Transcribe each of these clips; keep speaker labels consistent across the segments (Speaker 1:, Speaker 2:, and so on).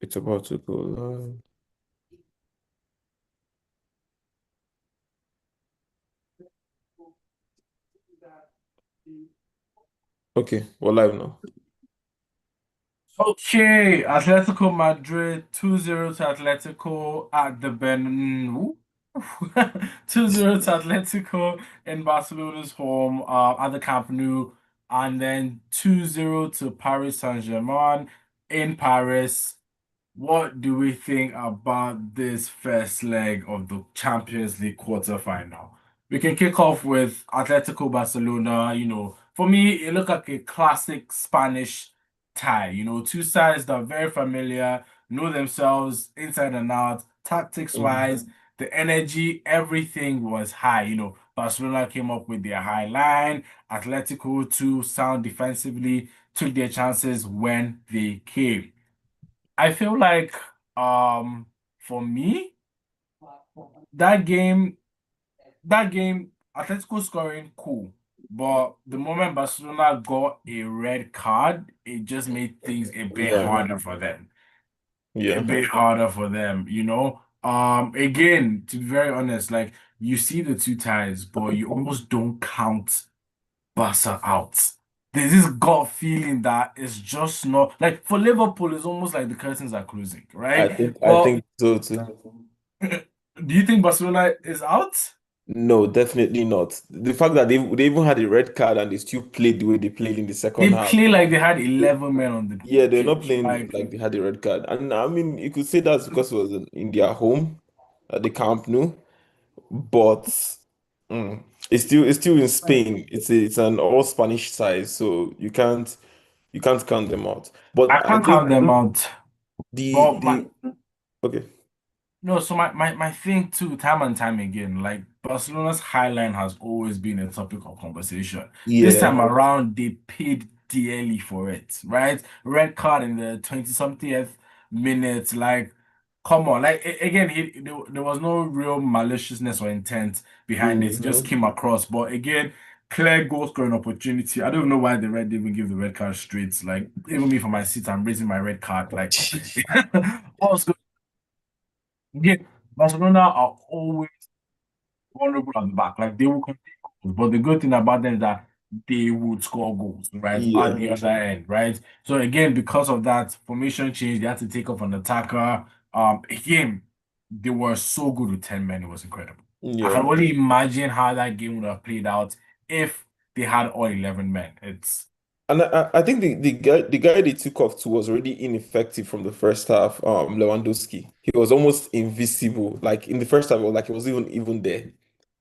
Speaker 1: It's about to go live. Okay, we're live now.
Speaker 2: Okay, Atletico Madrid 2-0 to Atletico at the Bernabeu. 2-0 to Atletico in Barcelona's home at the Camp Nou, and then 2-0 to Paris Saint-Germain in Paris. What do we think about this first leg of the Champions League quarterfinal? We can kick off with Atletico Barcelona. For me, it looked like a classic Spanish tie. Two sides that are very familiar, know themselves inside and out, tactics
Speaker 1: Mhm.
Speaker 2: wise, the energy, everything was high. Barcelona came up with their high line, Atletico too sound defensively, took their chances when they came. I feel like for me, that game that game Atletico scoring cool. But the moment Barcelona got a red card, it just made things a bit
Speaker 1: Yeah,
Speaker 2: harder for them. A
Speaker 1: yeah.
Speaker 2: bit harder for them. Again, to be very honest, like you see the two ties, but you almost don't count Barca out. There's this gut feeling that it's just not like for Liverpool, it's almost like the curtains are closing,
Speaker 1: I
Speaker 2: right?
Speaker 1: think I
Speaker 2: But
Speaker 1: think so too.
Speaker 2: do you think Barcelona is out?
Speaker 1: No, definitely not. The fact that they even had a red card and they still played the way they played in the second
Speaker 2: They
Speaker 1: half.
Speaker 2: play like they had 11 men on the
Speaker 1: Yeah, they're not
Speaker 2: pitch.
Speaker 1: playing like they had a red card. And I mean, you could say that's because it was in their home at the Camp Nou, but mm, it's still in Spain. It's an all Spanish side, so you can't count them out.
Speaker 2: I
Speaker 1: But I
Speaker 2: can't
Speaker 1: think
Speaker 2: count them out.
Speaker 1: the
Speaker 2: But my
Speaker 1: the okay.
Speaker 2: no, so my thing too, time and time again, like Barcelona's high line has always been a topic of conversation. This
Speaker 1: Yeah.
Speaker 2: time around, they paid dearly for it, right? Red card in the 20-somethingth minute. Like, come on. Like again, there was no real maliciousness or intent behind it. It just
Speaker 1: Hmm.
Speaker 2: came across. But again, clear goal scoring opportunity. I don't know why the red didn't give the red card straight. Like, even me for my seat, I'm raising my red card. Like, what's good? Again, Barcelona are always vulnerable at the back. Like they will concede goals, but the good thing about them is that they would score goals, right? At
Speaker 1: Yeah.
Speaker 2: the other end, right? So again, because of that formation change, they had to take off an attacker. Again, they were so good with 10 men, it was incredible. I can
Speaker 1: Yeah.
Speaker 2: only imagine how that game would have played out if they had all 11 men. It's
Speaker 1: And I think the guy they took off to was already ineffective from the first half, Lewandowski. He was almost invisible. Like in the first half, it was like he wasn't even there.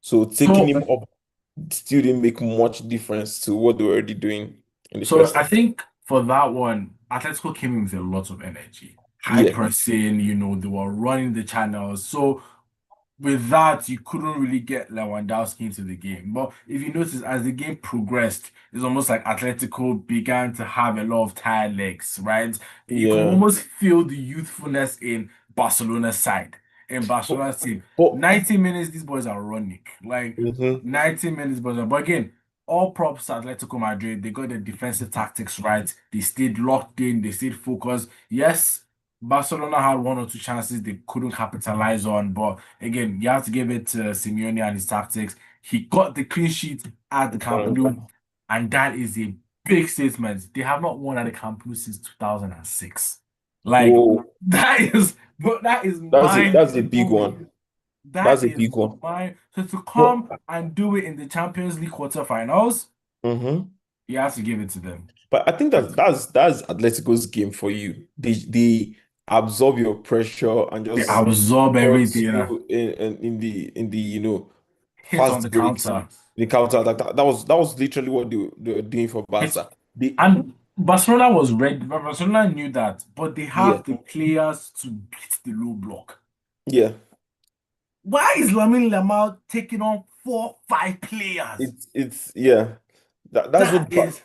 Speaker 1: So taking
Speaker 2: so
Speaker 1: him up still didn't make much difference to what they were already doing in the
Speaker 2: so
Speaker 1: first
Speaker 2: I
Speaker 1: half.
Speaker 2: think for that one, Atletico came in with a lot of energy. High
Speaker 1: Yeah.
Speaker 2: pressing, they were running the channels. So with that, you couldn't really get Lewandowski into the game. But if you notice, as the game progressed, it's almost like Atletico began to have a lot of tired legs, right? You could
Speaker 1: Yeah.
Speaker 2: almost feel the youthfulness in Barcelona's side, in
Speaker 1: But,
Speaker 2: Barcelona's team.
Speaker 1: but
Speaker 2: 90 minutes, these boys are running. Like
Speaker 1: mhm.
Speaker 2: 90 minutes, boys are. But again, all props to Atletico Madrid. They got their defensive tactics right. They stayed locked in, they stayed focused. Yes, Barcelona had one or two chances they couldn't capitalize on, but again, you have to give it to Simeone and his tactics. He got the clean sheet at the Camp Nou, and that is a big statement. They have not won at the Camp Nou since 2006. Like
Speaker 1: Whoa.
Speaker 2: that is
Speaker 1: That's a
Speaker 2: mind
Speaker 1: big one.
Speaker 2: blowing. That
Speaker 1: That's a
Speaker 2: is
Speaker 1: big one.
Speaker 2: mind. So to
Speaker 1: But
Speaker 2: come and do it in the Champions League quarterfinals,
Speaker 1: mhm.
Speaker 2: you have to give it to them.
Speaker 1: But I think that's Atletico's game for you. They absorb your pressure and
Speaker 2: They
Speaker 1: just
Speaker 2: absorb
Speaker 1: hurt
Speaker 2: everything.
Speaker 1: you in the
Speaker 2: Hit on
Speaker 1: fast
Speaker 2: the
Speaker 1: breaks,
Speaker 2: counter.
Speaker 1: the counter attack. That was literally what they were doing for
Speaker 2: Hit
Speaker 1: Barca.
Speaker 2: And Barcelona was ready. Barcelona knew that, but they
Speaker 1: Yeah,
Speaker 2: have the players to beat the low block.
Speaker 1: yeah.
Speaker 2: Why is Lamine Yamal taking on 4, 5 players?
Speaker 1: It's yeah. That's
Speaker 2: That
Speaker 1: what
Speaker 2: is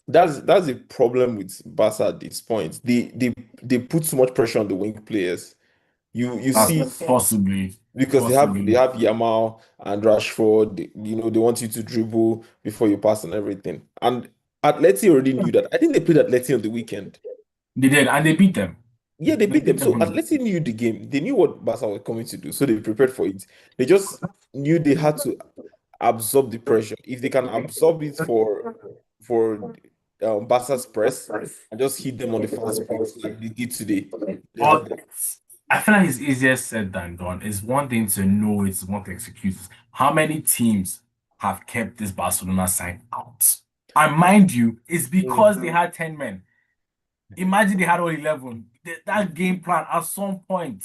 Speaker 1: that's the problem with Barca at this point. They put too much pressure on the wing players. You see.
Speaker 2: possibly,
Speaker 1: Because they
Speaker 2: possibly.
Speaker 1: have Yamal and Rashford, they want you to dribble before you pass and everything. And Atleti already knew that. I think they played Atleti on the weekend.
Speaker 2: They did, and they beat them.
Speaker 1: Yeah, they
Speaker 2: They
Speaker 1: beat them.
Speaker 2: beat them
Speaker 1: So
Speaker 2: 100.
Speaker 1: Atleti knew the game. They knew what Barca were coming to do. So they prepared for it. They just knew they had to absorb the pressure. If they can absorb it for Barca's press and just hit them on the fast breaks like they did today, then
Speaker 2: But I feel like it's easier said than done. It's one thing to know, it's one to execute. How many teams have kept this Barcelona side out? And mind you, it's because they had 10 men. Imagine they had all 11. That game plan at some point.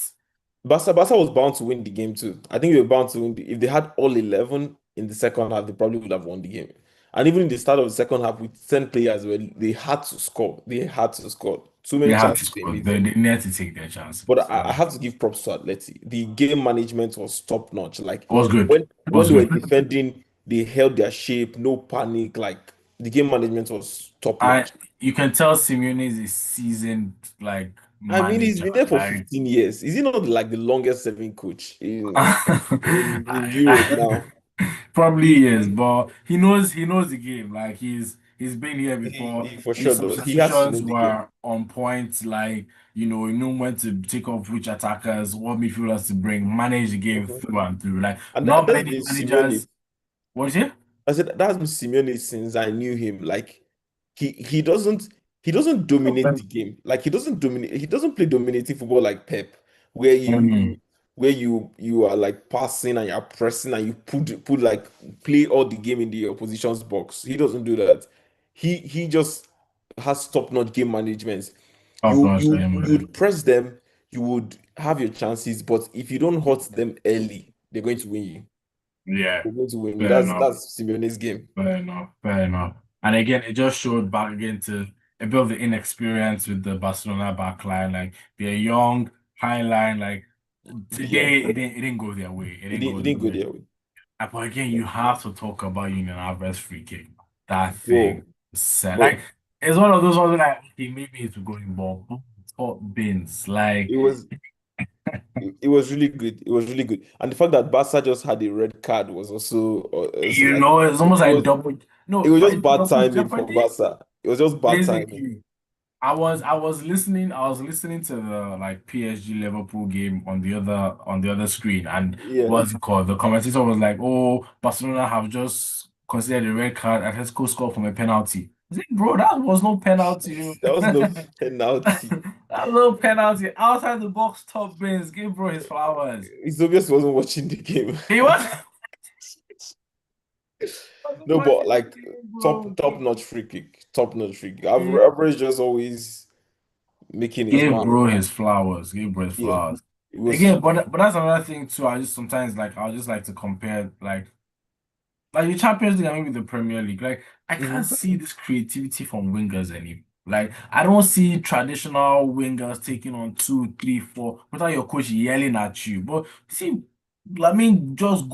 Speaker 1: Barca was bound to win the game too. I think they were bound to win. If they had all 11 in the second half, they probably would have won the game. And even in the start of the second half, with 10 players, well, they had to score. They had to score. Too
Speaker 2: They
Speaker 1: many
Speaker 2: have to
Speaker 1: chances they
Speaker 2: score.
Speaker 1: missed.
Speaker 2: They need to take their chances.
Speaker 1: But I
Speaker 2: Like,
Speaker 1: have to give props to Atleti. The game management was top notch. Like
Speaker 2: it was good. It
Speaker 1: when
Speaker 2: was
Speaker 1: they were
Speaker 2: good.
Speaker 1: defending, they held their shape, no panic. Like the game management was top
Speaker 2: I
Speaker 1: notch.
Speaker 2: You can tell Simeone is a seasoned like
Speaker 1: I mean, he's
Speaker 2: manager.
Speaker 1: been there for
Speaker 2: Like
Speaker 1: 15 years. Is he not like the longest serving coach in Europe
Speaker 2: I,
Speaker 1: now?
Speaker 2: probably is, but he knows the game. Like he's been here before.
Speaker 1: He for
Speaker 2: His
Speaker 1: sure does. He has to
Speaker 2: substitutions
Speaker 1: know the game.
Speaker 2: were on point. Like he knew when to take off which attackers, what midfielders to bring, manage the game
Speaker 1: Mhm.
Speaker 2: through and through. Like
Speaker 1: And
Speaker 2: not
Speaker 1: that's
Speaker 2: many
Speaker 1: been Simeone.
Speaker 2: managers. What is it?
Speaker 1: I said that's been Simeone since I knew him. Like he doesn't he doesn't dominate the game. Like he doesn't play dominating football like Pep, where
Speaker 2: Mhm.
Speaker 1: you are like passing and you're pressing and you put like play all the game in the opposition's box. He doesn't do that. He just has top-notch game management.
Speaker 2: Top notch game,
Speaker 1: You
Speaker 2: man.
Speaker 1: would press them, you would have your chances, but if you don't hurt them early, they're going to win you.
Speaker 2: Yeah,
Speaker 1: They're going to win you.
Speaker 2: fair enough.
Speaker 1: That's Simeone's game.
Speaker 2: Fair enough. Fair enough. And again, it just showed back again to a bit of the inexperience with the Barcelona back line. Like they're young, high line. Like
Speaker 1: Yeah,
Speaker 2: today, it didn't go their way. It didn't go
Speaker 1: it
Speaker 2: their
Speaker 1: didn't go
Speaker 2: way.
Speaker 1: their way.
Speaker 2: But again, you have to talk about Union Alvarez free kick. That thing
Speaker 1: Bro,
Speaker 2: set.
Speaker 1: bro,
Speaker 2: Like it's one of those ones like okay, maybe it's a going ball. Top bins. Like
Speaker 1: it was it was really good. It was really good. And the fact that Barca just had a red card was also like
Speaker 2: it's almost like double.
Speaker 1: it
Speaker 2: No,
Speaker 1: was
Speaker 2: but
Speaker 1: just
Speaker 2: it's
Speaker 1: bad
Speaker 2: double
Speaker 1: timing for
Speaker 2: jeopardy.
Speaker 1: Barca. It was just bad timing.
Speaker 2: Basically. I was listening to the like PSG Liverpool game on the other screen, and
Speaker 1: Yeah,
Speaker 2: what's it called? The commentator was like, "Oh, Barcelona have just considered a red card. Atletico score from a penalty." I was like, "Bro, that was no penalty.
Speaker 1: there was no penalty.
Speaker 2: That was no penalty. Outside the box, top bins. Give bro his flowers.
Speaker 1: It's obvious he wasn't watching the game.
Speaker 2: He wasn't
Speaker 1: No, but
Speaker 2: watching the
Speaker 1: like
Speaker 2: game, bro.
Speaker 1: top notch free kick.
Speaker 2: Give,
Speaker 1: Average just always making his
Speaker 2: give
Speaker 1: mark.
Speaker 2: bro his flowers. Give bro his
Speaker 1: Yeah,
Speaker 2: flowers."
Speaker 1: it was.
Speaker 2: Again, but that's another thing too. I just sometimes like I'll just like to compare like the Champions League and maybe the Premier League. Like I can't
Speaker 1: Mhm.
Speaker 2: see this creativity from wingers anymore. Like I don't see traditional wingers taking on two, three, four without your coach yelling at you. But see, I mean, just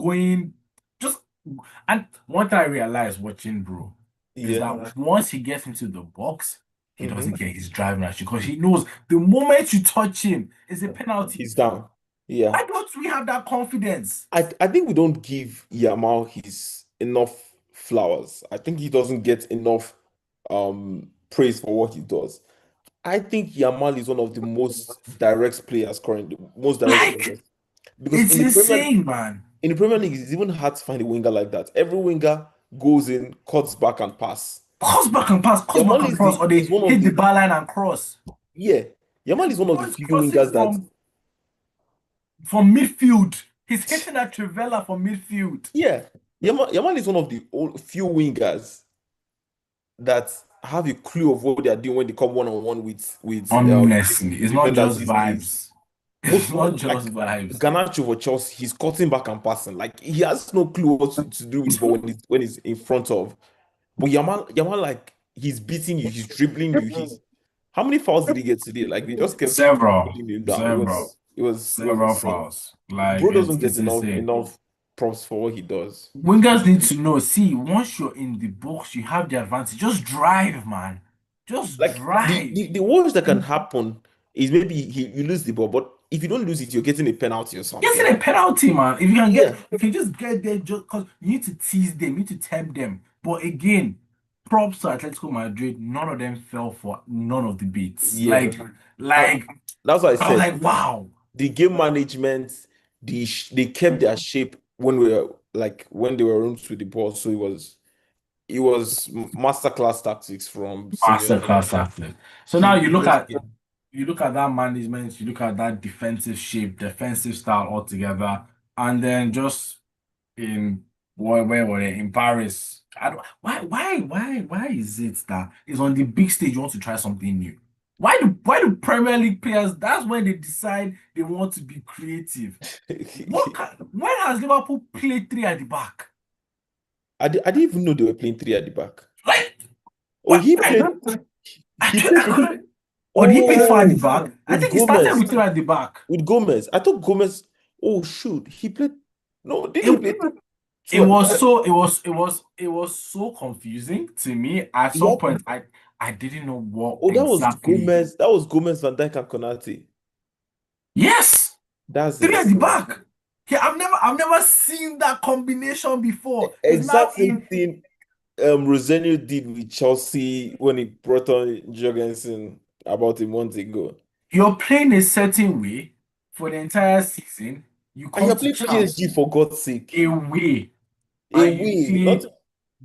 Speaker 2: and one thing I realized watching bro is
Speaker 1: Yeah.
Speaker 2: that once he gets into the box, he
Speaker 1: hmm
Speaker 2: doesn't get his driving at you because he knows the moment you touch him is a penalty.
Speaker 1: He's down. Yeah.
Speaker 2: Why don't we have that confidence?
Speaker 1: I think we don't give Yamal his enough flowers. I think he doesn't get enough praise for what he does. I think Yamal is one of the most direct players currently, most direct
Speaker 2: Like
Speaker 1: wingers. Because
Speaker 2: it's insane, man.
Speaker 1: in the Premier League, it's even hard to find a winger like that. Every winger goes in, cuts back and pass.
Speaker 2: Cross back
Speaker 1: Yamal
Speaker 2: and cross, or
Speaker 1: is
Speaker 2: they
Speaker 1: one of
Speaker 2: hit the
Speaker 1: the
Speaker 2: bar line and cross.
Speaker 1: yeah. Yamal is one of
Speaker 2: Bro
Speaker 1: the
Speaker 2: is
Speaker 1: few
Speaker 2: crossing
Speaker 1: wingers that
Speaker 2: from midfield. He's hitting that Trivela from midfield.
Speaker 1: yeah. Yamal is one of the few wingers that have a clue of what they are doing when they come one on one
Speaker 2: Honestly, it's not
Speaker 1: defenders
Speaker 2: just
Speaker 1: these days.
Speaker 2: vibes. It's not just
Speaker 1: Like
Speaker 2: vibes.
Speaker 1: Garnacho for Chelsea, he's cutting back and passing. Like he has no clue what to do with the ball when he's in front of. But Yamal, like he's beating you, he's dribbling you. He's how many fouls did he get today? Like they just kept
Speaker 2: Several,
Speaker 1: putting him down.
Speaker 2: several,
Speaker 1: It was
Speaker 2: several
Speaker 1: insane.
Speaker 2: fouls. Like
Speaker 1: Bro doesn't get
Speaker 2: it's insane.
Speaker 1: enough props for what he does.
Speaker 2: Wingers need to know. See, once you're in the box, you have the advantage. Just drive, man. Just
Speaker 1: Like
Speaker 2: drive.
Speaker 1: the worst that can happen is maybe you lose the ball, but if you don't lose it, you're getting a penalty or
Speaker 2: Getting
Speaker 1: something.
Speaker 2: a penalty, man. If you can get,
Speaker 1: Yeah.
Speaker 2: if you just get there, just because you need to tease them, you need to tempt them. But again, props to Atletico Madrid. None of them fell for none of the beats.
Speaker 1: Yeah. And
Speaker 2: Like
Speaker 1: that's what I
Speaker 2: I was
Speaker 1: said.
Speaker 2: like, wow,
Speaker 1: The game management, they kept their shape when we were like when they were rooms with the ball. So it was masterclass tactics from Simeone.
Speaker 2: masterclass athlete. So now
Speaker 1: He just
Speaker 2: you look at that management, you look at that defensive shape, defensive style altogether, and then just in where were they in Paris? I don't, why is it that it's on the big stage you want to try something new? Why do Premier League players? That's when they decide they want to be creative. When has Liverpool played three at the back?
Speaker 1: I didn't even know they were playing three at the back.
Speaker 2: Like
Speaker 1: Oh,
Speaker 2: what?
Speaker 1: he played he
Speaker 2: I
Speaker 1: played
Speaker 2: couldn't. Or did he play four at the
Speaker 1: oh
Speaker 2: back? I
Speaker 1: with
Speaker 2: think he started
Speaker 1: Gomez.
Speaker 2: with three at the back.
Speaker 1: With Gomez. I thought Gomez. Oh shoot, he played. No, did he
Speaker 2: It,
Speaker 1: play
Speaker 2: it
Speaker 1: two at the
Speaker 2: was
Speaker 1: back?
Speaker 2: so it was so confusing to me. At
Speaker 1: He
Speaker 2: some
Speaker 1: had,
Speaker 2: point, I didn't know what
Speaker 1: oh, that was
Speaker 2: exactly.
Speaker 1: Gomez. That was Gomez, Van Dijk, and Konate.
Speaker 2: Yes,
Speaker 1: That's
Speaker 2: three at the
Speaker 1: insane.
Speaker 2: back. Yeah, I've never seen that combination before. It's now
Speaker 1: Exact same thing Rosenio did with Chelsea when he brought on Jorgensen about a month ago.
Speaker 2: you're playing a certain way for the entire season. You
Speaker 1: And
Speaker 2: come
Speaker 1: you're
Speaker 2: to
Speaker 1: playing
Speaker 2: chance
Speaker 1: PSG for God's sake.
Speaker 2: away and you
Speaker 1: Away, not
Speaker 2: play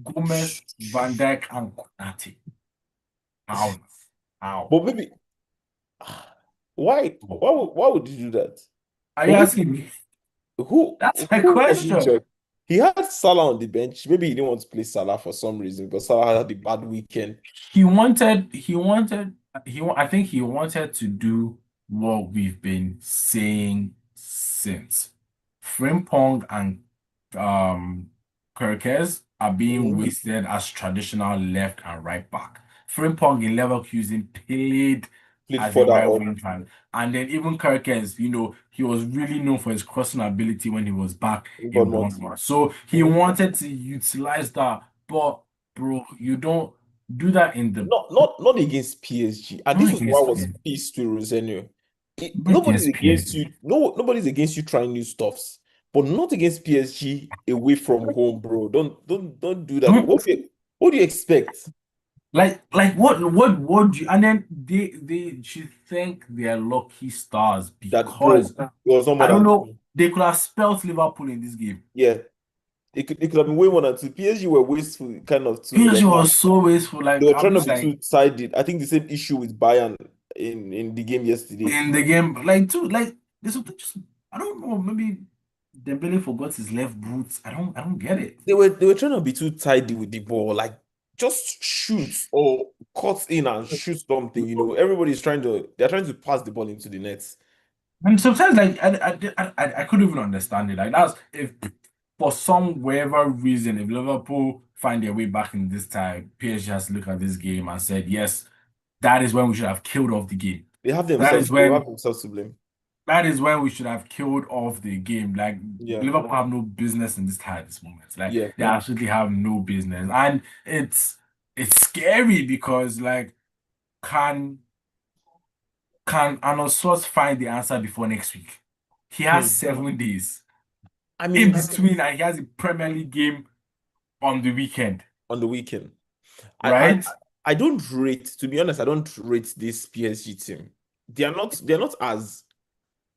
Speaker 2: Gomez, Van Dijk, and Konate. How? How?
Speaker 1: but maybe why would you do that?
Speaker 2: Are you
Speaker 1: But maybe
Speaker 2: asking me?
Speaker 1: who
Speaker 2: That's my
Speaker 1: who was in
Speaker 2: question.
Speaker 1: charge? He had Salah on the bench. Maybe he didn't want to play Salah for some reason, but Salah had a bad weekend.
Speaker 2: I think he wanted to do what we've been saying since. Frimpong and Kirkes are being
Speaker 1: Mhm.
Speaker 2: wasted as traditional left and right back. Frimpong in Leverkusen played
Speaker 1: Played
Speaker 2: as a
Speaker 1: further
Speaker 2: right
Speaker 1: up,
Speaker 2: wing back. And then even Kirkes, he was really known for his crossing ability when he was back
Speaker 1: in
Speaker 2: in
Speaker 1: Bournemouth.
Speaker 2: Bournemouth. So he
Speaker 1: Mhm.
Speaker 2: wanted to utilize that. But bro, you don't do that in the
Speaker 1: Not against PSG. And
Speaker 2: not
Speaker 1: this was why I
Speaker 2: against
Speaker 1: was
Speaker 2: him.
Speaker 1: pissed to Rosenio.
Speaker 2: Not
Speaker 1: Nobody's
Speaker 2: against
Speaker 1: against
Speaker 2: PSG.
Speaker 1: you. No, nobody's against you trying new stuffs, but not against PSG away from home, bro. Don't do that.
Speaker 2: Don't
Speaker 1: What do you expect?
Speaker 2: like what do you and then they should thank their lucky stars
Speaker 1: That bro,
Speaker 2: because
Speaker 1: it was no more
Speaker 2: I don't
Speaker 1: than
Speaker 2: know,
Speaker 1: two.
Speaker 2: they could have spelt Liverpool in this game.
Speaker 1: Yeah, it could have been way more than two. PSG were wasteful, kind of too.
Speaker 2: PSG
Speaker 1: Like
Speaker 2: was so wasteful.
Speaker 1: they
Speaker 2: Like
Speaker 1: were
Speaker 2: I'm
Speaker 1: trying to
Speaker 2: just
Speaker 1: be
Speaker 2: like
Speaker 1: two-sided. I think the same issue with Bayern in the game yesterday.
Speaker 2: in the game, like too, like there's something just I don't know, maybe Dembele forgot his left boots. I don't get it.
Speaker 1: They were trying to be too tidy with the ball, like just shoot or cut in and shoot something. They're trying to pass the ball into the nets.
Speaker 2: And sometimes, like, I couldn't even understand it. Like, that's if for some whatever reason, if Liverpool find their way back in this time, PSG has to look at this game and said, yes, that is when we should have killed off the game. That is
Speaker 1: They have
Speaker 2: when
Speaker 1: themselves to blame.
Speaker 2: that is when we should have killed off the game. Like,
Speaker 1: Yeah,
Speaker 2: Liverpool have no business in this time at this moment. Like,
Speaker 1: yeah.
Speaker 2: they absolutely have no business, and it's scary because like, can can Arnold Slot find the answer before next week? He has
Speaker 1: Hmm.
Speaker 2: 7 days
Speaker 1: I
Speaker 2: in
Speaker 1: mean,
Speaker 2: between, and he has a Premier League game on the weekend,
Speaker 1: on the weekend, I, I
Speaker 2: right?
Speaker 1: I don't rate, to be honest, I don't rate this PSG team. They're not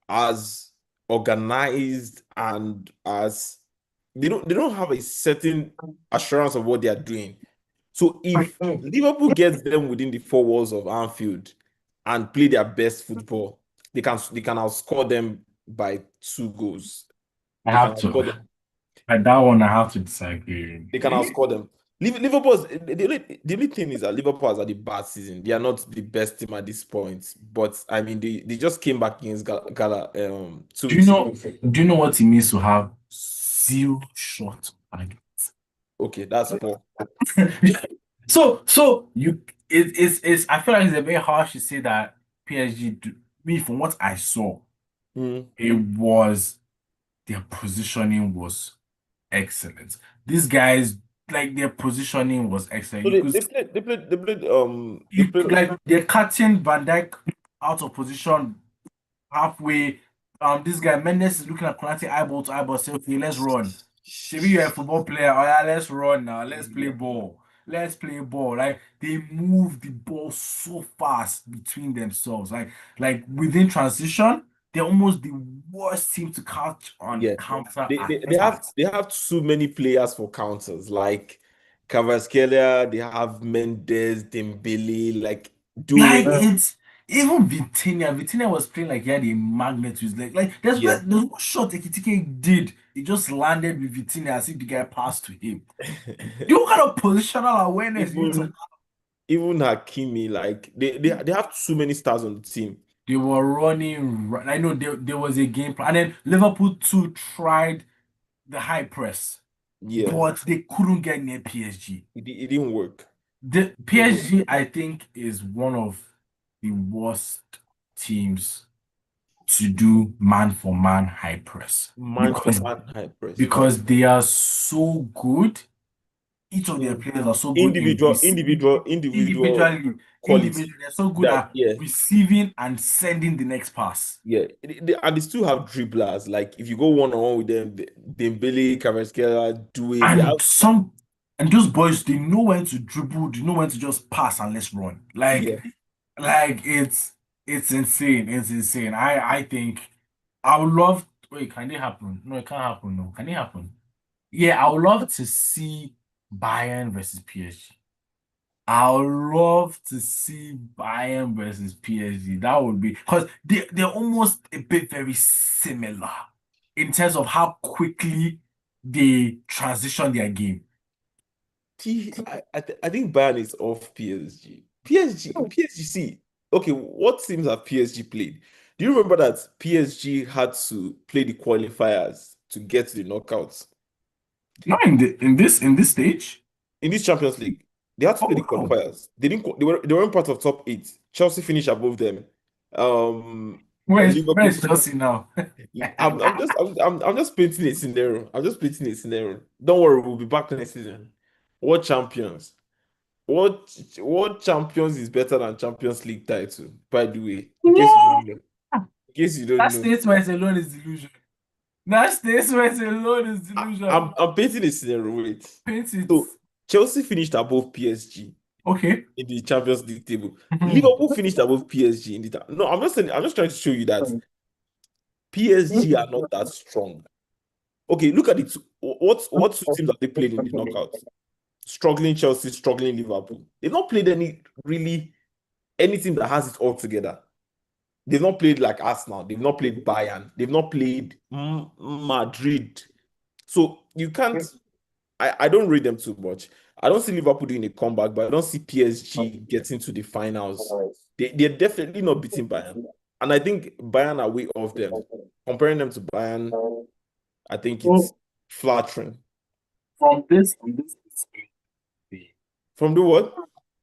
Speaker 1: as organized and as they don't have a certain assurance of what they are doing. So if Liverpool gets them within the four walls of Anfield and play their best football, they can outscore them by 2 goals.
Speaker 2: I
Speaker 1: They can
Speaker 2: have to.
Speaker 1: outscore them.
Speaker 2: At that one, I have to disagree.
Speaker 1: They can outscore them. Liverpool's the only thing is that Liverpool has had a bad season. They are not the best team at this point. But I mean, they just came back against Gala 2
Speaker 2: Do you
Speaker 1: weeks
Speaker 2: know?
Speaker 1: ago.
Speaker 2: Do you know what it means to have zero shot target?
Speaker 1: Okay, that's poor.
Speaker 2: So it's I feel like it's a bit harsh to say that PSG me from what I saw,
Speaker 1: Hmm.
Speaker 2: it was their positioning was excellent. These guys, like their positioning was excellent.
Speaker 1: So
Speaker 2: You
Speaker 1: they,
Speaker 2: could
Speaker 1: they played they played they played they
Speaker 2: you
Speaker 1: played
Speaker 2: like they're cutting Van Dijk out of position halfway. This guy Mendes is looking at Konate eyeball to eyeball. Say, okay, let's run. Maybe you're a football player. Oh yeah, let's run now. Let's play ball. let's play ball. Like they move the ball so fast between themselves. Like within transition, they're almost the worst team to catch on
Speaker 1: Yeah.
Speaker 2: counter
Speaker 1: They have
Speaker 2: attack.
Speaker 1: too many players for counters. Like Kvaratskhelia, they have Mendes, Dembele, like
Speaker 2: Like
Speaker 1: doing
Speaker 2: it's even Vitinha. Vitinha was playing like he had a magnet to his leg. Like
Speaker 1: yeah.
Speaker 2: there's one shot Ekitike did. It just landed with Vitinha as if the guy passed to him. What kind of positional awareness you need to.
Speaker 1: Even even Hakimi, like they have too many stars on the team.
Speaker 2: They were running. I know there was a game plan. And then Liverpool too tried the high press,
Speaker 1: Yeah,
Speaker 2: but they couldn't get near PSG.
Speaker 1: it didn't work.
Speaker 2: The
Speaker 1: It didn't work.
Speaker 2: PSG, I think, is one of the worst teams to do man for man high press
Speaker 1: Man for
Speaker 2: because
Speaker 1: man high press. Wow.
Speaker 2: because they are so good. Each of their
Speaker 1: Mm.
Speaker 2: players are so good in
Speaker 1: Individual
Speaker 2: individually,
Speaker 1: quality
Speaker 2: they're so good
Speaker 1: that
Speaker 2: at
Speaker 1: yeah.
Speaker 2: receiving and sending the next pass.
Speaker 1: Yeah, and they still have dribblers. Like if you go one on one with them, Dembele, Kvaratskhelia, Due, they have
Speaker 2: And those boys, they know when to dribble, they know when to just pass and let's run.
Speaker 1: yeah.
Speaker 2: Like it's insane. It's insane. I think I would love. Wait, can it happen? No, it can't happen. No, can it happen? Yeah, I would love to see Bayern versus PSG. I would love to see Bayern versus PSG. That would be because they're almost a bit very similar in terms of how quickly they transition their game.
Speaker 1: I think Bayern is off PSG. PSG. See, okay, what teams have PSG played? Do you remember that PSG had to play the qualifiers to get to the knockouts
Speaker 2: Not in this stage.
Speaker 1: in this Champions League? They had to play
Speaker 2: Oh
Speaker 1: the
Speaker 2: no.
Speaker 1: qualifiers. They didn't. They weren't part of top eight. Chelsea finished above them.
Speaker 2: Where
Speaker 1: Liverpool.
Speaker 2: is Chelsea now?
Speaker 1: I'm just painting a scenario. I'm just painting a scenario. Don't worry, we'll be back next season. What champions? What champions is better than Champions League title? By the way, in case you don't know. In case you don't
Speaker 2: That
Speaker 1: know.
Speaker 2: statement alone is delusion. That statement alone is delusion.
Speaker 1: I'm painting a scenario. Wait.
Speaker 2: Paint it.
Speaker 1: So Chelsea finished above PSG
Speaker 2: Okay.
Speaker 1: in the Champions League table.
Speaker 2: Mhm.
Speaker 1: Liverpool finished above PSG in the no, I'm not saying I'm just trying to show you that PSG are not that strong. Okay, look at it. What two teams have they played in the knockouts? Struggling Chelsea, struggling Liverpool. They've not played any team that has it all together. They've not played like Arsenal. They've not played Bayern. They've not played Madrid. So you can't. I don't rate them too much. I don't see Liverpool doing a comeback, but I don't see PSG getting to the finals. They're definitely not beating Bayern. And I think Bayern are way off them. Comparing them to Bayern, I think it's
Speaker 2: So
Speaker 1: flattering.
Speaker 2: from this display,
Speaker 1: From the what?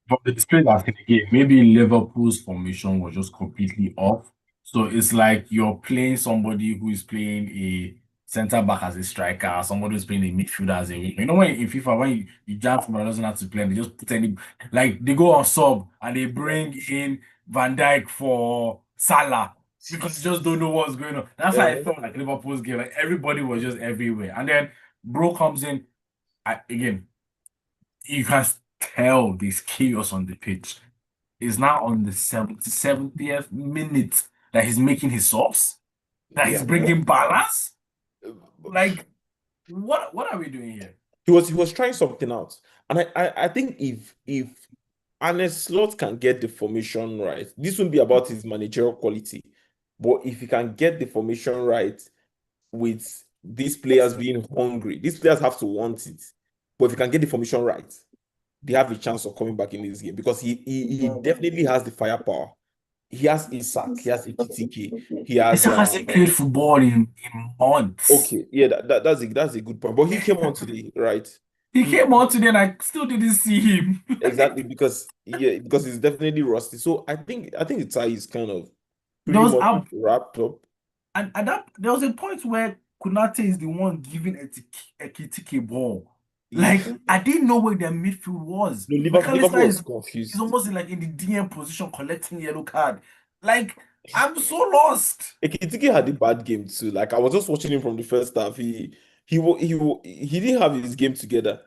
Speaker 2: from the display that's in the game, maybe Liverpool's formation was just completely off. So it's like you're playing somebody who is playing a center back as a striker, somebody who's playing a midfielder as a winger. You know when in FIFA when you jump from doesn't have to play, they just put any like they go on sub and they bring in Van Dijk for Salah because they just don't know what's going on. That's how I
Speaker 1: Uh,
Speaker 2: felt like Liverpool's game. Like everybody was just everywhere. And then bro comes in again. You can tell this chaos on the pitch. Is now on the 70th minute that he's making his subs, that he's
Speaker 1: yeah.
Speaker 2: bringing balance. Like, what are we doing here?
Speaker 1: He was trying something out. And I think if Arne Slot can get the formation right, this won't be about his managerial quality. But if he can get the formation right with these players being hungry, these players have to want it. But if he can get the formation right, they have a chance of coming back in this game because he definitely has the firepower. He has Isak, he has Ekitike, he has
Speaker 2: Isaac hasn't played football in months.
Speaker 1: okay, yeah, that's a good point. But he came on today, right?
Speaker 2: He
Speaker 1: He
Speaker 2: came on today and I still didn't see him.
Speaker 1: exactly because he's definitely rusty. So I think the tie is kind of
Speaker 2: There
Speaker 1: pretty
Speaker 2: was
Speaker 1: much
Speaker 2: a
Speaker 1: wrapped up.
Speaker 2: and that there was a point where Kunate is the one giving Ekitike ball.
Speaker 1: Yeah.
Speaker 2: Like I didn't know where their midfield was.
Speaker 1: No, Liverpool
Speaker 2: McAllister
Speaker 1: was
Speaker 2: is
Speaker 1: confused.
Speaker 2: almost in, like in the DM position collecting yellow card. Like I'm so lost.
Speaker 1: Ekitike had a bad game too. Like I was just watching him from the first half. He didn't have his game together.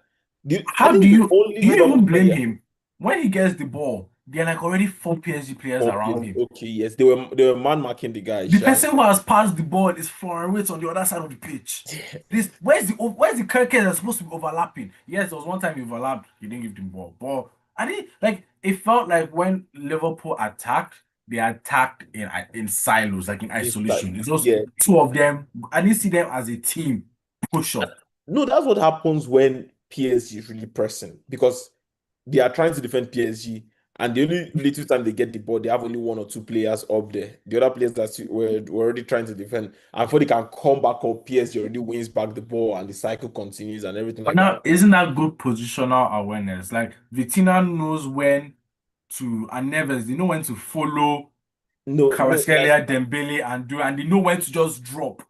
Speaker 1: I
Speaker 2: How
Speaker 1: think
Speaker 2: do
Speaker 1: the
Speaker 2: you
Speaker 1: only
Speaker 2: do you
Speaker 1: Liverpool
Speaker 2: even blame
Speaker 1: player.
Speaker 2: him when he gets the ball? There are like already four PSG players
Speaker 1: Oh,
Speaker 2: around
Speaker 1: yes,
Speaker 2: him.
Speaker 1: okay, yes, they were man marking the guy,
Speaker 2: The
Speaker 1: sure.
Speaker 2: person who has passed the ball is far away on the other side of the pitch. This where's the character that's supposed to be overlapping? Yes, there was one time he overlapped, he didn't give the ball. But I didn't like it felt like when Liverpool attacked, they attacked in silos, like in
Speaker 1: It's like,
Speaker 2: isolation. It's just
Speaker 1: yeah.
Speaker 2: two of them. I didn't see them as a team push up.
Speaker 1: No, that's what happens when PSG is really pressing because they are trying to defend PSG, and the only little time they get the ball, they have only one or two players up there. The other players were already trying to defend, and before they can come back up, PSG already wins back the ball, and the cycle continues and everything
Speaker 2: But
Speaker 1: like that.
Speaker 2: now, isn't that good positional awareness? Like Vitina knows when to and Neves, they know when to follow
Speaker 1: No, no,
Speaker 2: Kvaratskhelia, Dembele, and they know when to just drop.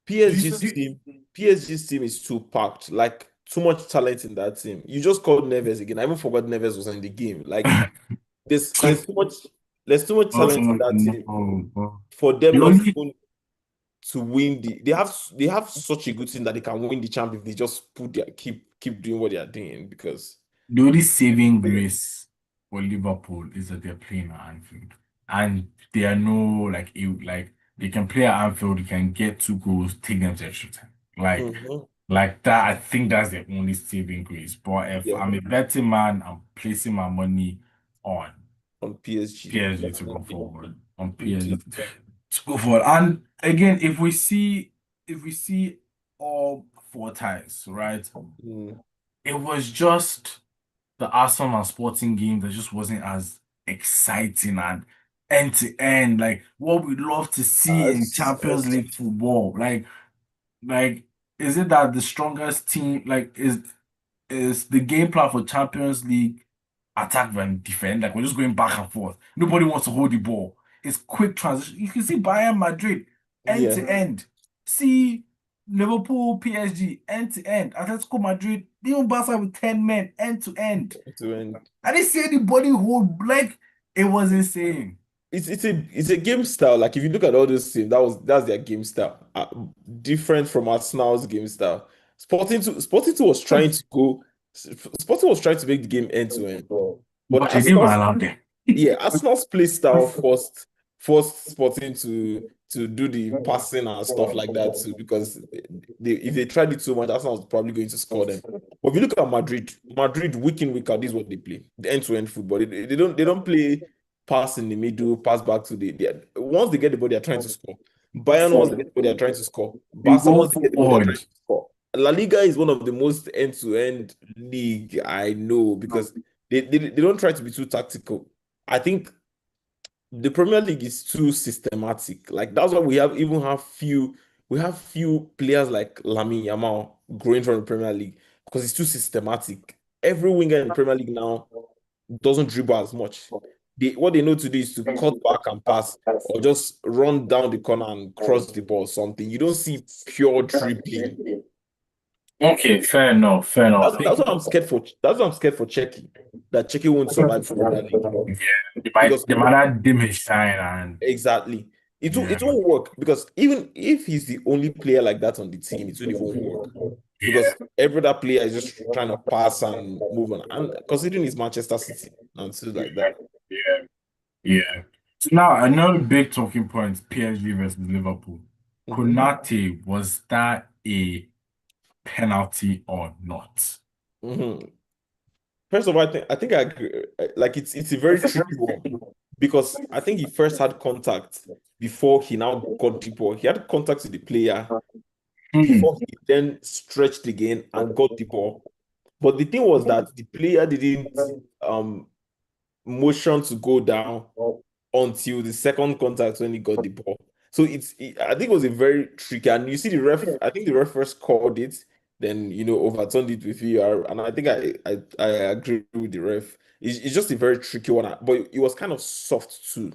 Speaker 2: Do you
Speaker 1: PSG's
Speaker 2: see?
Speaker 1: team, PSG's team is too packed, like too much talent in that team. You just called Neves again. I even forgot Neves was in the game. Like there's too much
Speaker 2: Oh
Speaker 1: talent in that team
Speaker 2: no, bro.
Speaker 1: for
Speaker 2: The
Speaker 1: them not
Speaker 2: only
Speaker 1: even to win they have such a good team that they can win the champ if they just keep doing what they are doing because
Speaker 2: the only saving grace for Liverpool is that they're playing at Anfield, and they are no like they can play at Anfield, they can get two goals, take them to extra time.
Speaker 1: Mhm.
Speaker 2: Like that, I think that's the only saving grace. But if
Speaker 1: Yeah,
Speaker 2: I'm a betting man, I'm placing my money on
Speaker 1: on PSG.
Speaker 2: PSG to go
Speaker 1: Definitely.
Speaker 2: forward. On
Speaker 1: Me too.
Speaker 2: PSG to go forward. And again, if we see all four ties, right?
Speaker 1: Mm.
Speaker 2: It was just the Arsenal and Sporting game that just wasn't as exciting and end to end, like what we'd love to see in
Speaker 1: As,
Speaker 2: Champions
Speaker 1: as,
Speaker 2: League football. Like, is it that the strongest team, like, is the game plan for Champions League attack and defend? Like, we're just going back and forth. Nobody wants to hold the ball. It's quick transition. You can see Bayern Madrid end
Speaker 1: yeah,
Speaker 2: to end. See Liverpool, PSG end to end. Atletico Madrid, even Barca with 10 men end to end.
Speaker 1: to end.
Speaker 2: I didn't see anybody hold like it was insane.
Speaker 1: It's a game style. Like if you look at all those teams, that's their game style. Different from Arsenal's game style. Sporting 2 was trying to go. Sporting was trying to make the game end to end, but
Speaker 2: But they didn't
Speaker 1: Arsenal's
Speaker 2: allow them.
Speaker 1: yeah, Arsenal's play style forced Sporting to do the passing and stuff like that too, because if they tried it too much, Arsenal was probably going to score them. But if you look at Madrid week in week out, this is what they play: the end-to-end football. They don't play pass in the middle, pass back to once they get the ball, they are trying to score. Bayern once they get the ball, they are trying to score.
Speaker 2: They
Speaker 1: Barca
Speaker 2: go
Speaker 1: once they get the ball, they are trying
Speaker 2: forward.
Speaker 1: to score. La Liga is one of the most end-to-end league I know because they don't try to be too tactical. I think the Premier League is too systematic. Like that's why we have few players like Lamine Yamal growing from the Premier League because it's too systematic. Every winger in the Premier League now doesn't dribble as much. What they know to do is to cut back and pass or just run down the corner and cross the ball or something. You don't see pure dribbling.
Speaker 2: Okay, fair enough, fair enough.
Speaker 1: That's what I'm scared for. That's what I'm scared for Czechia. That Czechia won't survive the Premier League
Speaker 2: Yeah, they might
Speaker 1: because
Speaker 2: they might not dim his shine and
Speaker 1: exactly.
Speaker 2: yeah,
Speaker 1: It won't work because even if he's the only player like that on the team, it won't even work because
Speaker 2: yeah,
Speaker 1: every other player is just trying to pass and move on. And considering it's Manchester City and stuff like that.
Speaker 2: yeah, yeah. So now another big talking point, PSG versus Liverpool.
Speaker 1: Mhm.
Speaker 2: Konate, was that a penalty or not?
Speaker 1: Mhm. First of all, I think I agree. Like it's a very tricky one because I think he first had contact before he now got the ball. He had contact with the player
Speaker 2: Hmm.
Speaker 1: before he then stretched again and got the ball. But the thing was that the player didn't um motion to go down until the second contact when he got the ball. So I think it was a very tricky. And you see the ref, I think the ref first called it, then overturned it with VAR. And I think I agree with the ref. It's just a very tricky one, but it was kind of soft too.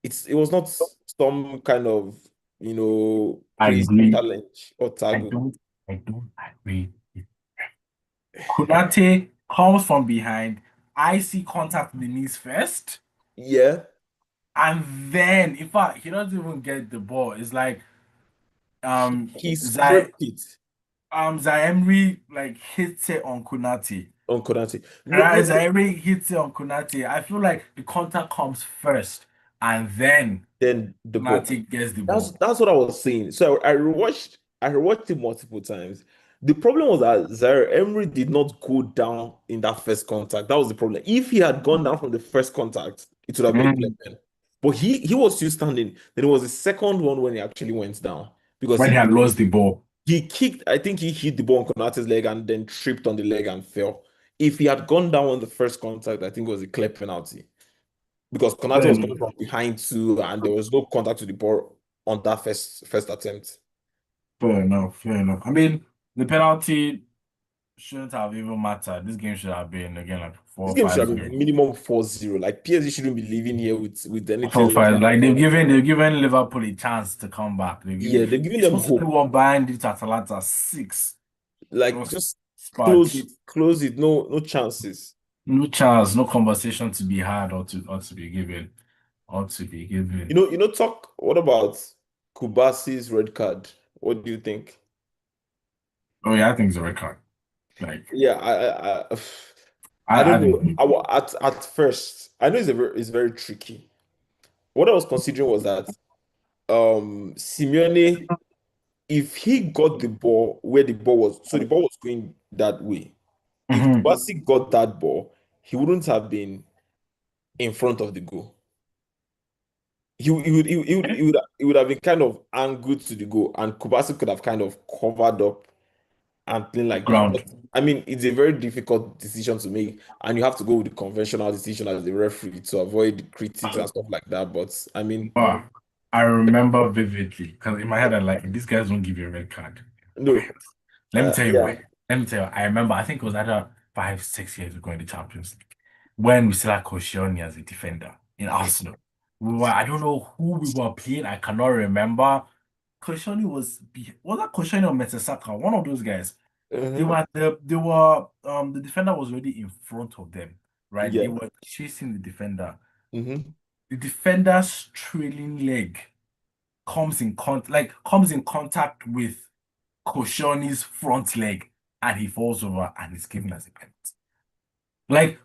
Speaker 1: It was not some kind of
Speaker 2: I
Speaker 1: crazy
Speaker 2: agree.
Speaker 1: challenge or
Speaker 2: I
Speaker 1: tackle.
Speaker 2: don't I don't agree. Konate comes from behind. I see contact with the knees first.
Speaker 1: Yeah,
Speaker 2: And then, in fact, he doesn't even get the ball. It's like
Speaker 1: he
Speaker 2: Zai
Speaker 1: scraped it.
Speaker 2: Zaemri like hits it on Konate.
Speaker 1: on Konate. No,
Speaker 2: Right,
Speaker 1: no,
Speaker 2: as every hits it on Konate, I feel like the contact comes first, and then
Speaker 1: then the ball.
Speaker 2: Konate gets the
Speaker 1: That's
Speaker 2: ball.
Speaker 1: that's what I was saying. So I rewatched it multiple times. The problem was that Zaire Emery did not go down in that first contact. That was the problem. If he had gone down from the first contact, it would have been a clear
Speaker 2: Mm.
Speaker 1: pen. But he was still standing. Then it was the second one when he actually went down because
Speaker 2: When he
Speaker 1: he
Speaker 2: had lost the ball.
Speaker 1: he kicked. I think he hit the ball on Konate's leg and then tripped on the leg and fell. If he had gone down on the first contact, I think it was a clear penalty because Konate
Speaker 2: Fair
Speaker 1: was coming
Speaker 2: enough.
Speaker 1: from behind too, and there was no contact to the ball on that first attempt.
Speaker 2: Fair enough. Fair enough. I mean, the penalty shouldn't have even mattered. This game should have been again like
Speaker 1: This
Speaker 2: four,
Speaker 1: game should
Speaker 2: five,
Speaker 1: have
Speaker 2: zero.
Speaker 1: been minimum 4-0. Like PSG shouldn't be leaving here with
Speaker 2: Four,
Speaker 1: anything less
Speaker 2: five.
Speaker 1: than
Speaker 2: Like they've given Liverpool a chance to come back.
Speaker 1: yeah, they're giving
Speaker 2: It's
Speaker 1: them
Speaker 2: supposed to be
Speaker 1: hope.
Speaker 2: one behind it to Atalanta 6. It
Speaker 1: Like
Speaker 2: was
Speaker 1: just
Speaker 2: bad.
Speaker 1: close it. No chances.
Speaker 2: No chance, no conversation to be had or to be given. Or to be given.
Speaker 1: Talk. What about Kubasi's red card? What do you think?
Speaker 2: Oh yeah, I think it's a red card. Like
Speaker 1: Yeah, I
Speaker 2: I
Speaker 1: don't know.
Speaker 2: think
Speaker 1: At first, I know it's very tricky. What I was considering was that Simeone, if he got the ball where the ball was, so the ball was going that way. If
Speaker 2: Mhm.
Speaker 1: Kubasi got that ball, he wouldn't have been in front of the goal. He would have been kind of angled to the goal, and Kubasi could have kind of covered up and things like that.
Speaker 2: Ground.
Speaker 1: But I mean, it's a very difficult decision to make, and you have to go with the conventional decision as the referee to avoid the critics and stuff like that. But I mean,
Speaker 2: Ah, I remember vividly because in my head I'm like, these guys won't give you a red card.
Speaker 1: no,
Speaker 2: Let me tell you
Speaker 1: yeah,
Speaker 2: why. Let me tell you. I remember. I think it was either 5, 6 years ago in the Champions League when we still had Koscielny as a defender in Arsenal. I don't know who we were playing. I cannot remember. Koscielny was that Koscielny or Mertesacker? One of those guys. They
Speaker 1: uh-huh,
Speaker 2: were the defender was already in front of them, right? They
Speaker 1: yeah,
Speaker 2: were chasing the defender.
Speaker 1: hmm
Speaker 2: The defender's trailing leg comes in contact with Koscielny's front leg, and he falls over and is given as a penalty. Like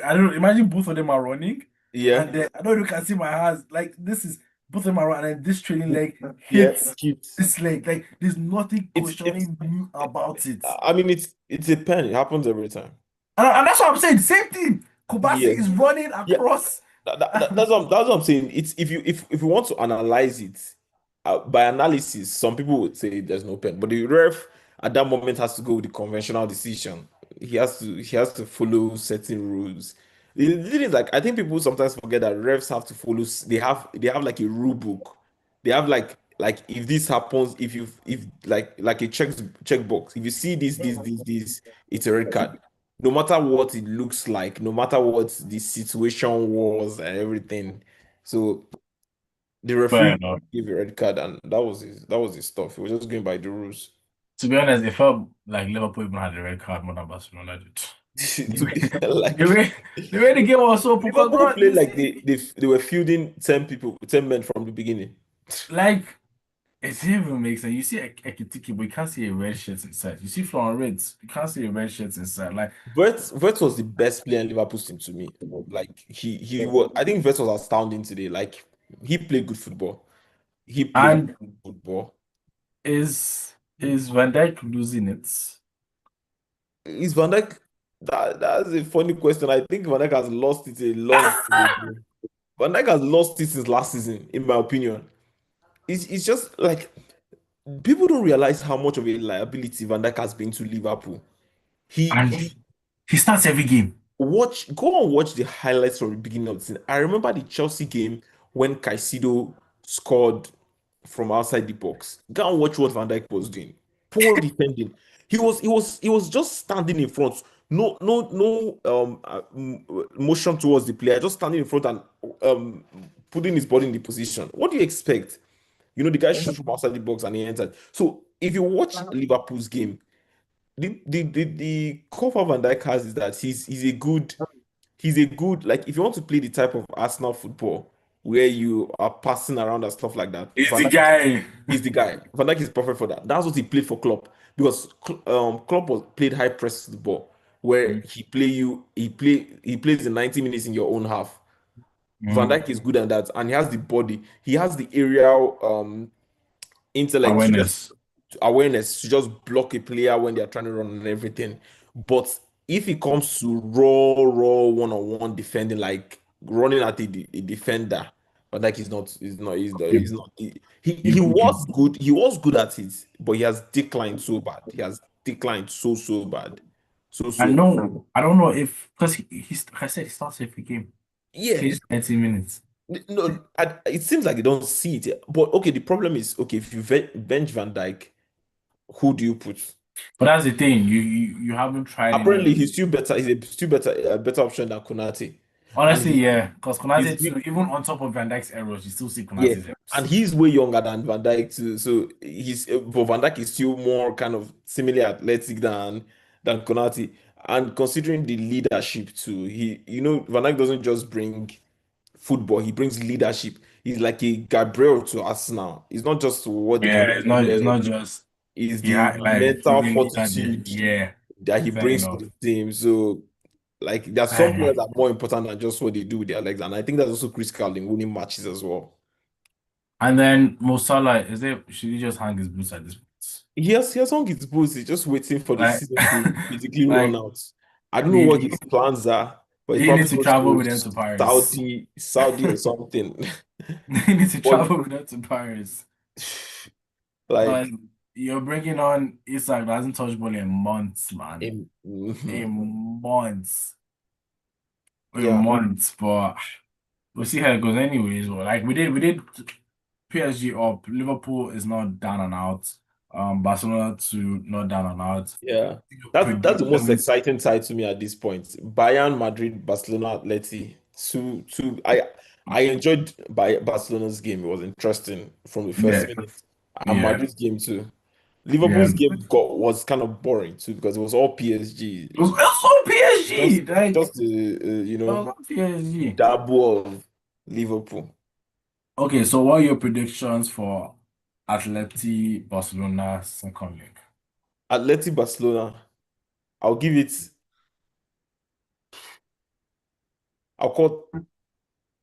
Speaker 2: I don't know, imagine both of them are running,
Speaker 1: yeah,
Speaker 2: and then I don't know if you can see my hands. Like this is both of them are running, and then this trailing leg
Speaker 1: yeah.
Speaker 2: hits
Speaker 1: It's
Speaker 2: this leg. Like there's nothing
Speaker 1: it's.
Speaker 2: Koscielny knew about it.
Speaker 1: I mean, it's a pen. It happens every time.
Speaker 2: And that's what I'm saying. Same thing.
Speaker 1: Yeah,
Speaker 2: Kubasi is running
Speaker 1: yeah.
Speaker 2: across.
Speaker 1: That's what I'm saying. It's if you want to analyze it by analysis, some people would say there's no pen, but the ref at that moment has to go with the conventional decision. He has to follow certain rules. The thing is, like, I think people sometimes forget that refs have to follow. They have like a rule book. They have like if this happens, if like a checkbox. If you see this, it's a red card no matter what it looks like, no matter what the situation was and everything. So the
Speaker 2: Fair
Speaker 1: referee
Speaker 2: enough.
Speaker 1: gave a red card, and that was his stuff. He was just going by the rules.
Speaker 2: To be honest, it felt like Liverpool even had a red card more than Barcelona did. The
Speaker 1: To
Speaker 2: way,
Speaker 1: be
Speaker 2: the
Speaker 1: like
Speaker 2: way, the way the game was so because
Speaker 1: Liverpool
Speaker 2: bro,
Speaker 1: played
Speaker 2: you
Speaker 1: like
Speaker 2: see,
Speaker 1: they were fielding 10 people, 10 men from the beginning.
Speaker 2: like it didn't even make sense. You see Ekitiki, but you can't see a red shirt inside. You see Florian Wirtz, you can't see a red shirt inside. Like,
Speaker 1: Vert was the best player in Liverpool's team to me. Like he was. I think Vert was astounding today. Like he played good football. He played
Speaker 2: and
Speaker 1: good football.
Speaker 2: is Van Dijk losing it?
Speaker 1: Is Van Dijk? That's a funny question. I think Van Dijk has lost it a long time ago. Van Dijk has lost it since last season, in my opinion. It's just like people don't realize how much of a liability Van Dijk has been to Liverpool.
Speaker 2: And
Speaker 1: He
Speaker 2: he starts every game.
Speaker 1: go and watch the highlights from the beginning of the season. I remember the Chelsea game when Caicedo scored from outside the box. Go and watch what Van Dijk was doing. Poor defending. He was just standing in front. No motion towards the player, just standing in front and um putting his body in the position. What do you expect? The guy shot from outside the box and he entered. So if you watch Liverpool's game, the cover Van Dijk has is that he's a good like if you want to play the type of Arsenal football where you are passing around and stuff like that,
Speaker 2: He's
Speaker 1: Van
Speaker 2: the
Speaker 1: Dijk
Speaker 2: guy.
Speaker 1: is the guy. Van Dijk is perfect for that. That's what he played for Klopp because Klopp played high press to the ball. where
Speaker 2: Mm,
Speaker 1: he plays the 90 minutes in your own half. Van
Speaker 2: mm.
Speaker 1: Dijk is good at that, and he has the body, he has the aerial intellect to just
Speaker 2: Awareness.
Speaker 1: awareness to just block a player when they're trying to run and everything. But if it comes to raw one-on-one defending, like running at a defender, but like he was good. He was good at it, but he has declined so bad. He has declined so bad.
Speaker 2: I
Speaker 1: So
Speaker 2: know. I don't know if because like I said he starts every game.
Speaker 1: yeah.
Speaker 2: Plays 90 minutes.
Speaker 1: No, it seems like they don't see it. But okay, the problem is okay, if you bench Van Dijk, who do you put?
Speaker 2: But that's the thing. You haven't tried
Speaker 1: Apparently,
Speaker 2: any.
Speaker 1: he's still better. He's still better, a better option than Konate, and
Speaker 2: Honestly, yeah. Because
Speaker 1: he's
Speaker 2: Konate too, even on top of Van Dijk's errors, you still see
Speaker 1: yeah,
Speaker 2: Konate's
Speaker 1: and
Speaker 2: errors.
Speaker 1: he's way younger than Van Dijk too. So but Van Dijk is still more kind of similarly athletic than Konate. And considering the leadership too, Van Dijk doesn't just bring football; he brings leadership. He's like a Gabriel to us now. It's not just what they can
Speaker 2: Yeah,
Speaker 1: do
Speaker 2: it's
Speaker 1: on
Speaker 2: not.
Speaker 1: the
Speaker 2: It's
Speaker 1: field.
Speaker 2: not just
Speaker 1: It's
Speaker 2: he
Speaker 1: the
Speaker 2: had like
Speaker 1: mental
Speaker 2: even later
Speaker 1: fortitude
Speaker 2: yeah.
Speaker 1: that he
Speaker 2: Fair
Speaker 1: brings to
Speaker 2: enough.
Speaker 1: the team. So, like, there are some players that are more important than just what they do with their legs, and I think that's also critical in winning matches as well.
Speaker 2: And then Mo Salah, should he just hang his boots at this point?
Speaker 1: He has hung his boots. He's just waiting for the
Speaker 2: Like,
Speaker 1: season to basically run
Speaker 2: like
Speaker 1: out. I don't know what
Speaker 2: he
Speaker 1: his plans are, but he
Speaker 2: he
Speaker 1: probably
Speaker 2: needs to
Speaker 1: wants
Speaker 2: travel
Speaker 1: to
Speaker 2: with them to Paris.
Speaker 1: Saudi or something.
Speaker 2: He needs to
Speaker 1: But
Speaker 2: travel with them to Paris.
Speaker 1: like,
Speaker 2: Like you're bringing on Isak that hasn't touched ball in months, man.
Speaker 1: mhm.
Speaker 2: In months. In
Speaker 1: Yeah,
Speaker 2: months. But we'll see how it goes anyways. But like we did PSG up. Liverpool is not down and out. Barcelona too not down and out.
Speaker 1: yeah. That's the most
Speaker 2: Predictions.
Speaker 1: exciting side to me at this point. Bayern, Madrid, Barcelona, Atleti. I enjoyed Barcelona's game. It was interesting from the first
Speaker 2: Yeah,
Speaker 1: minute. And
Speaker 2: yeah.
Speaker 1: Madrid's game too.
Speaker 2: Yeah.
Speaker 1: Liverpool's game was kind of boring too because it was all PSG.
Speaker 2: It was also PSG.
Speaker 1: Just
Speaker 2: Like,
Speaker 1: just the
Speaker 2: it was all PSG.
Speaker 1: double of Liverpool.
Speaker 2: Okay, so what are your predictions for Atleti Barcelona second leg?
Speaker 1: Atleti Barcelona. I'll give it. I'll call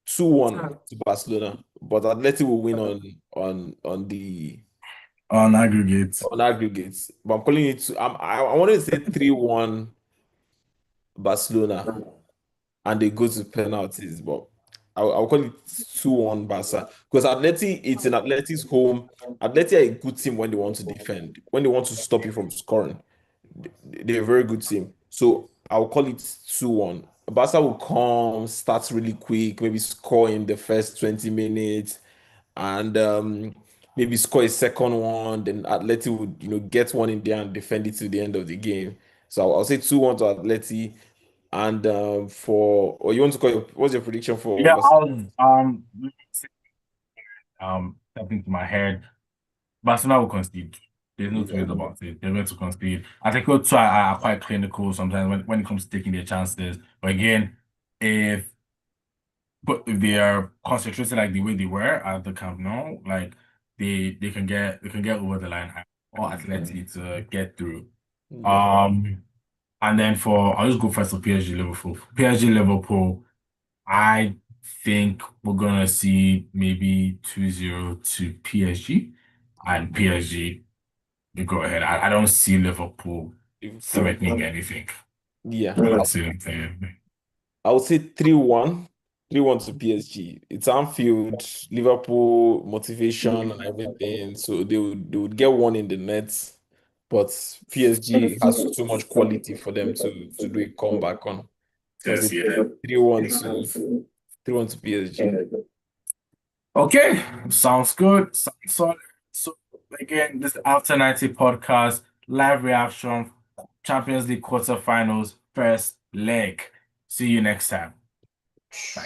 Speaker 1: 2-1 to Barcelona, but Atleti will win on the
Speaker 2: On aggregate.
Speaker 1: on aggregates. But I'm calling it. I wanted to say 3-1 Barcelona, and they go to penalties, but I'll call it 2-1 Barca because Atleti, it's in Atleti's home. Atleti are a good team when they want to defend, when they want to stop you from scoring. They're a very good team. So I'll call it 2-1. Barca will come, start really quick, maybe score in the first 20 minutes, and maybe score a second one. Then Atleti would, get one in there and defend it to the end of the game. So I'll say 2-1 to Atleti. And or you want to call what's your prediction for
Speaker 2: Yeah,
Speaker 1: Barcelona?
Speaker 2: step into my head. Barcelona will concede. There's no two
Speaker 1: Yeah.
Speaker 2: ways about it. They're going to concede. I think also are quite clinical sometimes when it comes to taking their chances. But again, if if they are concentrated like the way they were at the Camp Nou, like they can get over the line or Atleti to get through.
Speaker 1: Yeah.
Speaker 2: Um, and then I'll just go first for PSG Liverpool. PSG Liverpool, I think we're gonna see maybe 2-0 to PSG, and PSG you go ahead. I don't see Liverpool
Speaker 1: Liverpool.
Speaker 2: threatening anything.
Speaker 1: Yeah.
Speaker 2: I don't see them threatening anything.
Speaker 1: I would say 3-1. 3-1 to PSG. It's Anfield, Liverpool motivation and everything. So they would get one in the net. But PSG has too much quality for them to do a comeback on. So I'll say
Speaker 2: Yes, yeah.
Speaker 1: 3-1 to 3-1 to PSG.
Speaker 2: Okay, sounds good. Sounds solid. So again, this After 90 podcast, live reaction, Champions League quarterfinals, first leg. See you next time. Bye.